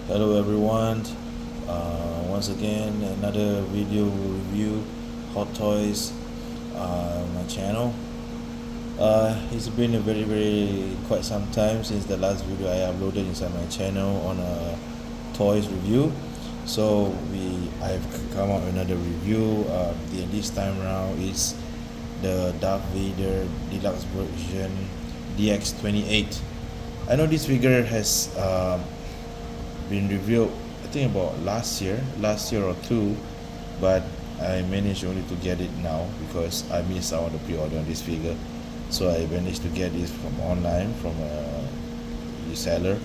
Hello everyone. Once again, another video review, Hot Toys, my channel. It's been a very quite some time since the last video I uploaded inside my channel on a toys review. So I've come out with another review. This time around is the Darth Vader deluxe version DX28. I know this figure has been revealed, I think about last year or two, but I managed only to get it now because I missed out on the pre-order on this figure. So I managed to get this from online from a reseller.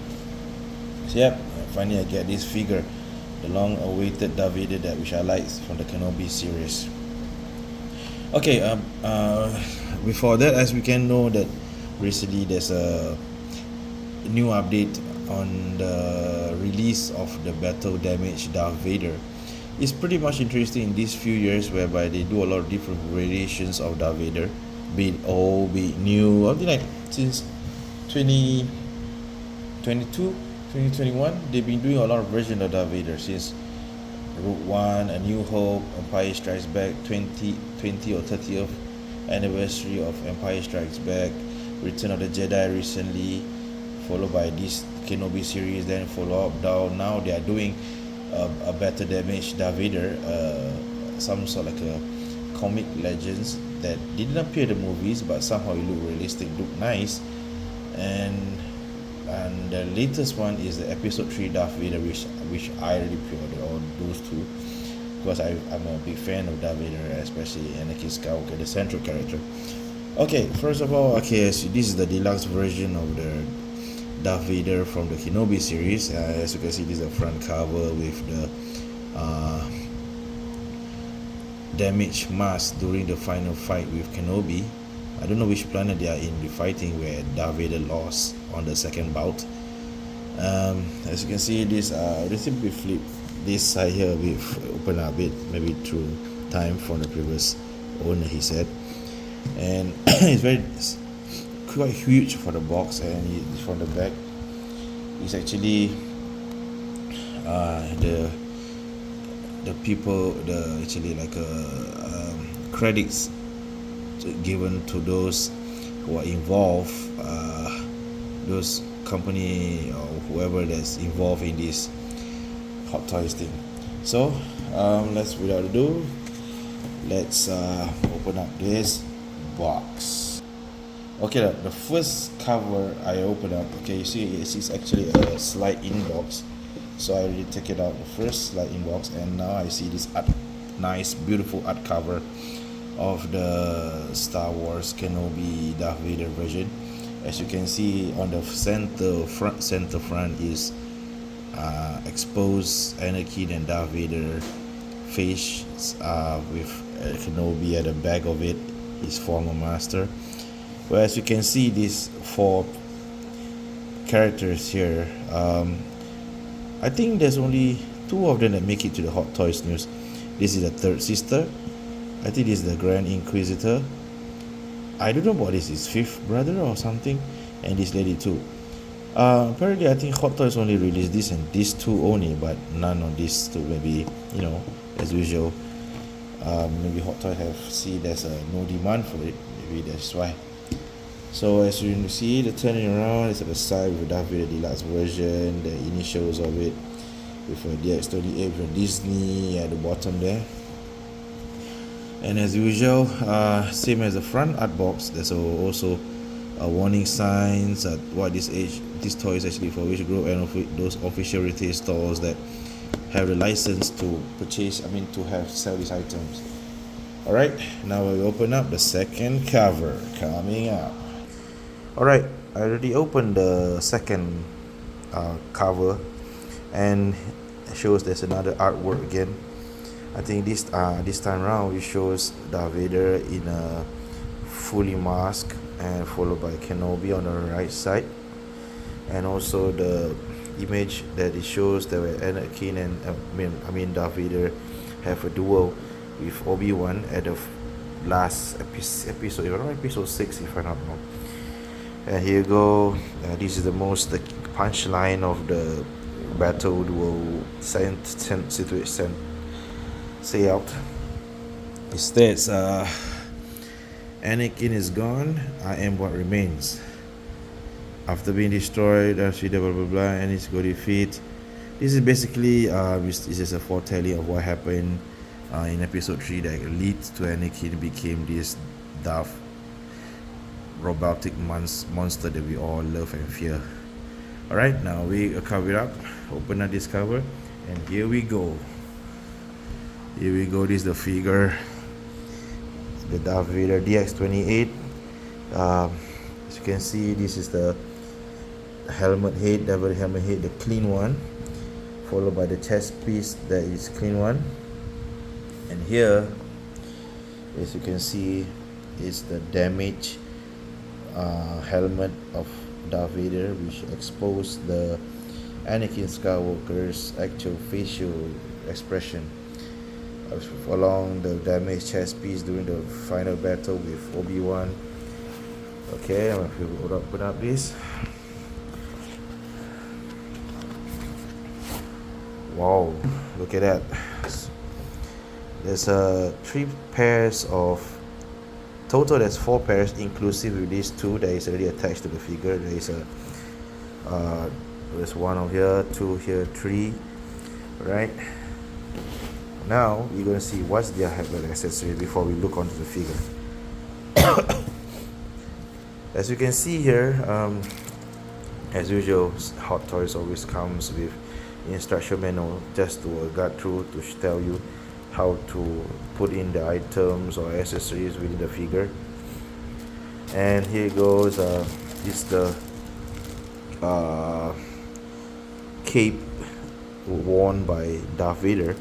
So yep, finally I get this figure, the long-awaited Darth Vader that which I like from the Kenobi series. Okay, before that, as we can know that recently there's a new update on the release of the battle damage Darth Vader. It's pretty much interesting in these few years whereby they do a lot of different variations of Darth Vader, be it old, be it new. I think like since 2022, 2021, they've been doing a lot of versions of Darth Vader since Rogue One, A New Hope, Empire Strikes Back, 20 or 30th anniversary of Empire Strikes Back, Return of the Jedi recently, followed by this Kenobi series, then follow up down. Now they are doing a better damage Darth Vader, some sort of like a comic legends that didn't appear in the movies, but somehow it looked realistic, looked nice, and the latest one is the Episode 3 Darth Vader, which I already pre-ordered, or those two, because I'm a big fan of Darth Vader, especially Anakin Skywalker, the central character. Okay, first of all, this is the deluxe version of the Darth Vader from the Kenobi series. As you can see, this is the front cover with the damage mask during the final fight with Kenobi. I don't know which planet they are in the fighting where Darth Vader lost on the second bout. As you can see, this simply flip this side here with open a bit, maybe through time from the previous owner, he said, and it's quite huge for the box, and from the back it's actually the people, the actually like credits given to those who are involved, those company or whoever that's involved in this Hot Toys thing. So let's, without ado, let's open up this box. Okay, the first cover I open up, okay, you see it's actually a slide-in box. So I already take it out, the first slide-in box, and now I see this nice, beautiful art cover of the Star Wars Kenobi Darth Vader version. As you can see, on the center front is exposed Anakin and Darth Vader face, with Kenobi at the back of it, his former master. Well, as you can see, these four characters here, I think there's only two of them that make it to the Hot Toys news. This is the third sister. I think this is the Grand Inquisitor. I don't know what this is, fifth brother or something, and this lady too. Apparently, I think Hot Toys only released this and these two only, but none of these two. Maybe, as usual, maybe Hot Toys have see there's no demand for it. Maybe that's why. So as you see, the turning around is at the side with the Darth Vader Deluxe version, the initials of it with a DX28 from Disney at the bottom there. And as usual, same as the front art box, there's also a warning signs at what this toy is actually for which group, and those official retail stores that have the license to purchase, to sell these items. Alright, now we open up the second cover coming up. Alright, I already opened the second cover, and it shows there's another artwork again. I think this time around it shows Darth Vader in a fully masked, and followed by Kenobi on the right side, and also the image that it shows that Anakin and Darth Vader have a duel with Obi-Wan at the last episode, episode 6 if I'm not wrong. And here you go. This is the punchline of the battle will say out. It states, Anakin is gone, I am what remains. After being destroyed, Darth Vader, blah blah blah, and it's go defeat. This is basically this is a foretelling of what happened in episode 3 that leads to Anakin became this Darth robotic monster that we all love and fear. Alright, now we cover it up, open up this cover, and here we go. Here we go, this is the figure, the Darth Vader DX28. As you can see, this is the helmet head, Darth Vader helmet head, the clean one, followed by the chest piece that is clean one. And here, as you can see, is the damaged helmet of Darth Vader, which exposed the Anakin Skywalker's actual facial expression along the damaged chest piece during the final battle with Obi-Wan. Okay, I'm going to open up this. Wow, look at that. There's 3 pairs of total. There's 4 pairs inclusive with these 2 that is already attached to the figure. There is there's 1 over here, 2 here, 3. Right now you're gonna see what's their helmet accessory before we look onto the figure. As you can see here, as usual, Hot Toys always comes with instruction manual just to guide through to tell you how to put in the items or accessories within the figure. And here goes, it's the cape worn by Darth Vader.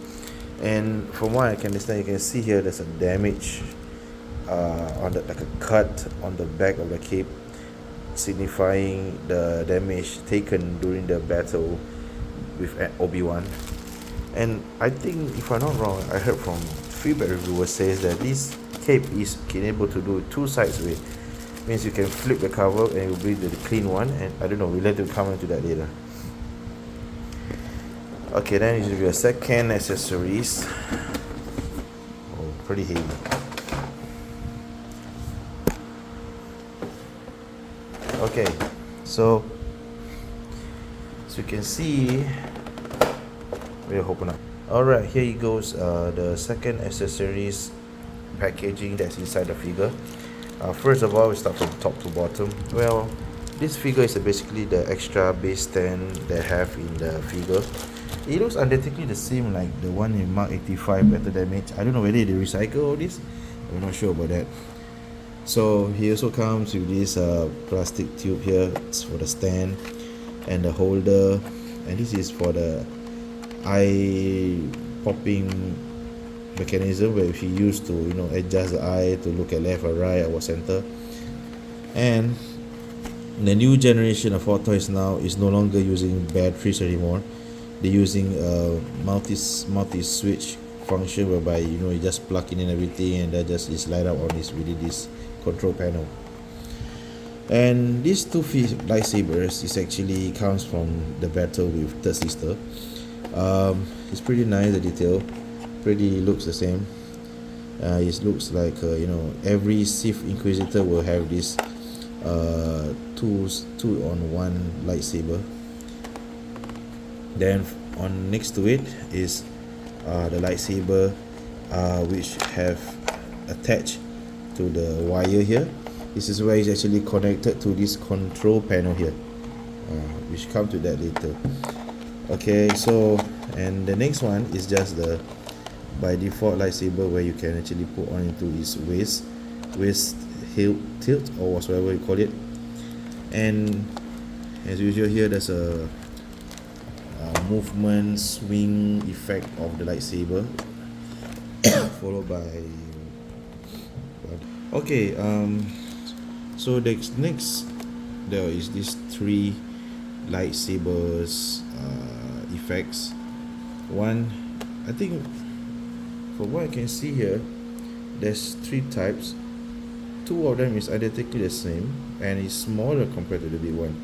And from what I can understand, you can see here there's a damage on the, like a cut on the back of the cape, signifying the damage taken during the battle with Obi-Wan. And I think, if I'm not wrong, I heard from feedback reviewers says that this cape is able to do 2 sides with. Means you can flip the cover and it will be the clean one, and I don't know, we'll let them come into that later. Okay, then it will be a second accessories. Oh, pretty heavy. Okay, so as you can see, we'll open up. Alright, here it goes, the second accessories packaging that's inside the figure. First of all, we start from top to bottom. Well, this figure is basically the extra base stand they have in the figure. It looks identically the same like the one in Mark 85 Better Damage. I don't know whether they recycle all this, I'm not sure about that. So he also comes with this plastic tube here. It's for the stand and the holder, and this is for the eye popping mechanism, where if you use to adjust the eye to look at left or right or center. And the new generation of Hot Toys now is no longer using batteries anymore. They're using a multi-switch function, whereby you just plug in and everything, and that just is light up on this within this control panel. And these 2 lightsabers is actually comes from the battle with Third Sister. It's pretty nice, the detail pretty looks the same. It looks like every Sith Inquisitor will have this 2-on-1 lightsaber. Then on next to it is the lightsaber which have attached to the wire here. This is where it's actually connected to this control panel here, which come to that later. Okay, so and the next one is just the by default lightsaber, where you can actually put on into his waist tilt or whatever you call it. And as usual, here there's a movement swing effect of the lightsaber followed by okay, so next there is these 3 lightsabers effects. One, I think from what I can see here, there's 3 types. 2 of them is identically the same and is smaller compared to the big one.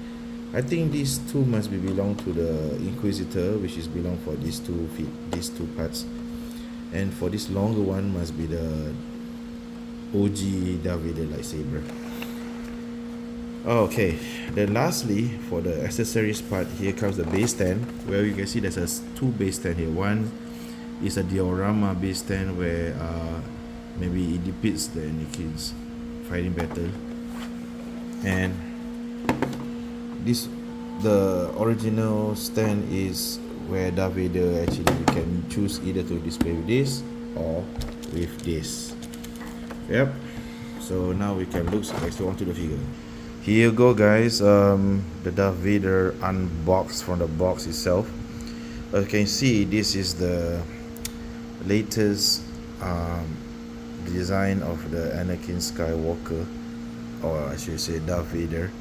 I think these two must be belong to the Inquisitor, which is belong for these two feet, these two parts, and for this longer one must be the OG Darth Vader lightsaber. Okay, then lastly, for the accessories part, here comes the base stand, where you can see there's two base stand here. One is a diorama base stand where maybe it depicts the Anakin's fighting battle, and the original stand is where Darth Vader actually, you can choose either to display with this or with this. Yep. So now we can look. Let's go on to the figure. Here you go, guys. The Darth Vader unboxed from the box itself. As you can see, this is the latest design of the Anakin Skywalker, or I should say Darth Vader.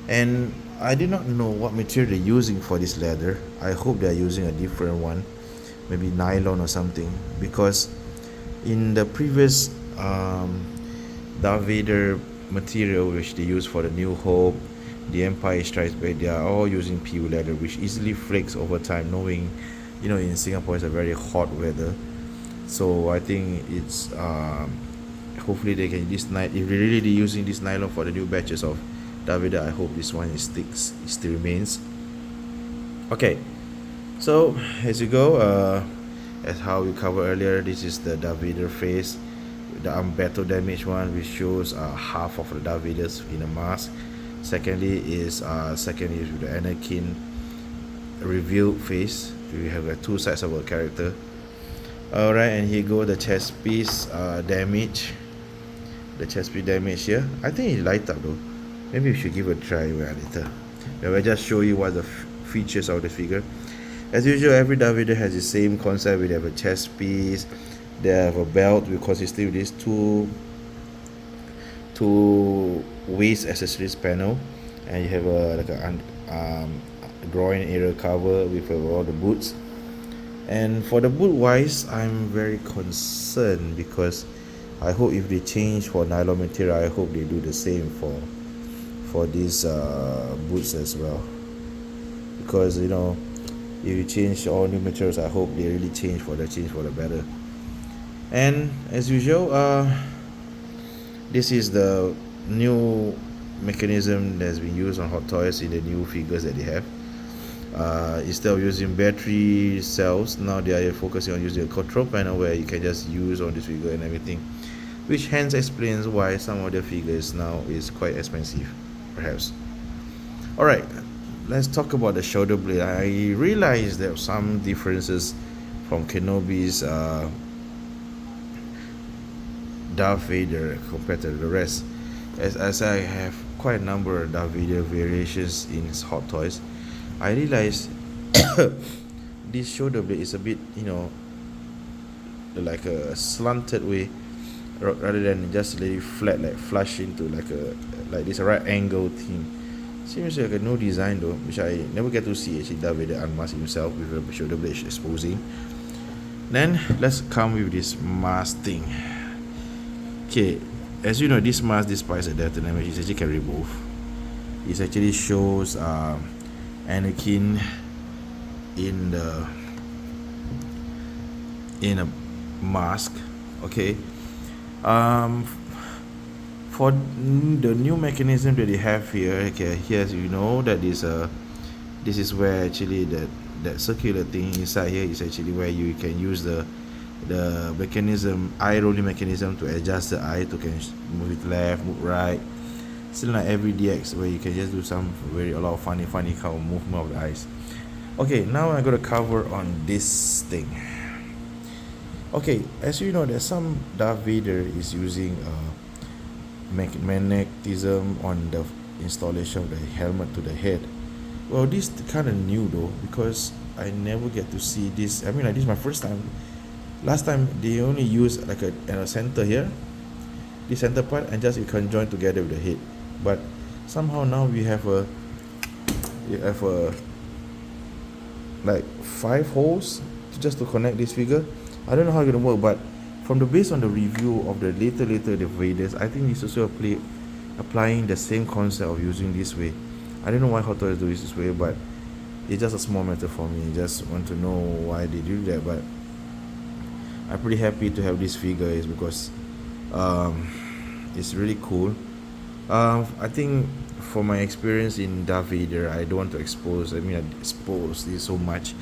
And I do not know what material they're using for this leather. I hope they're using a different one, maybe nylon or something, because in the previous Darth Vader material which they use for the New Hope, the Empire Strikes Back, they are all using PU leather, which easily flakes over time, knowing, you know, in Singapore it's a very hot weather. So I think it's hopefully they can this night, if they're really using this nylon for the new batches of Darth Vader, I hope this one sticks, it still remains. Okay, so as you go, as how we covered earlier, this is the Darth Vader face, the battle damage one, which shows half of the Darth Vader's in a mask. Secondly is with the Anakin revealed face. We have two sides of a character. Alright, and here go the chest piece damage. The chest piece damage here. I think it light up though. Maybe we should give it a try later. I will just show you what the features of the figure. As usual, every Darth Vader has the same concept. We have a chest piece, they have a belt consisting of these two waist accessories panel, and you have a groin area cover with all the boots. And for the boot wise, I'm very concerned because I hope if they change for nylon material, I hope they do the same for these boots as well, because you know, if you change all new materials, I hope they really change for the better. And as usual, this is the new mechanism that's been used on Hot Toys in the new figures that they have. Instead of using battery cells, now they are focusing on using a control panel where you can just use on this figure and everything, which hence explains why some of the figures now is quite expensive, perhaps. Alright, let's talk about the shoulder blade. I realized there are some differences from Kenobi's Darth Vader compared to the rest, as I have quite a number of Darth Vader variations in Hot Toys. I realized this shoulder blade is a bit, you know, like a slanted way, rather than just really flat, like flush into like this right angle thing. Seems like a new design though, which I never get to see actually Darth Vader unmask himself with a shoulder blade exposing. Then let's come with this mask thing. Okay, as you know, this mask, despite the death damage, it actually can remove. It actually shows Anakin in a mask. Okay, for the new mechanism that they have here, okay, here you know that this is where actually that circular thing inside here is actually where you can use the mechanism, eye rolling mechanism, to adjust the eye to can move it left, move right. Still like every DX where you can just do a lot of funny kind of movement of the eyes. Okay, now I'm gonna cover on this thing. Okay, as you know, there's some Darth Vader is using magnetism on the installation of the helmet to the head. Well, this kind of new though, because I never get to see this. I mean, like, this is my first time. Last time they only use like a center here, the center part, and just you can join together with the head. But somehow now we have like 5 holes just to connect this figure. I don't know how it's gonna work, but from the based on the review of the later the Vaders, I think it's also applying the same concept of using this way. I don't know why Hot Toys do it this way, but it's just a small matter for me. Just want to know why they do that. But I'm pretty happy to have this figure is because um, it's really cool. I think for my experience in Darth Vader, I don't want to expose. I mean, I expose this so much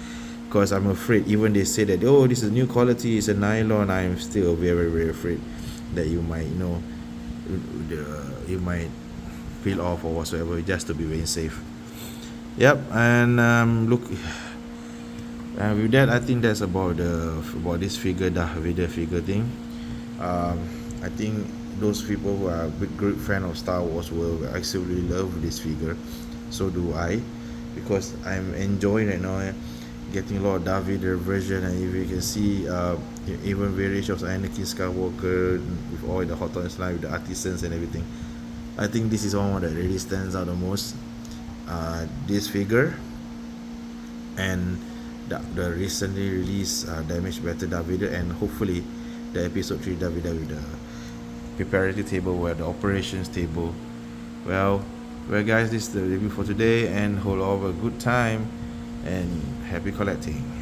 because I'm afraid. Even they say that this is new quality, it's a nylon. I'm still very very afraid that you might you might peel off or whatsoever, just to be very safe. Yep, and look, with that, I think that's about this figure, Darth Vader figure thing. Um, I think those people who are a big great fan of Star Wars will absolutely love this figure. So do I, because I'm enjoying right now getting a lot of Darth Vader version, and if you can see, even variations of Anakin Skywalker with all the hot toys line with the artisans and everything. I think this is one that really stands out the most. This figure and the recently released damaged battle Darth Vader, and hopefully the episode 3 Darth Vader with the preparatory table, where the operations table. Well guys, this is the review for today, and hold over a good time and happy collecting.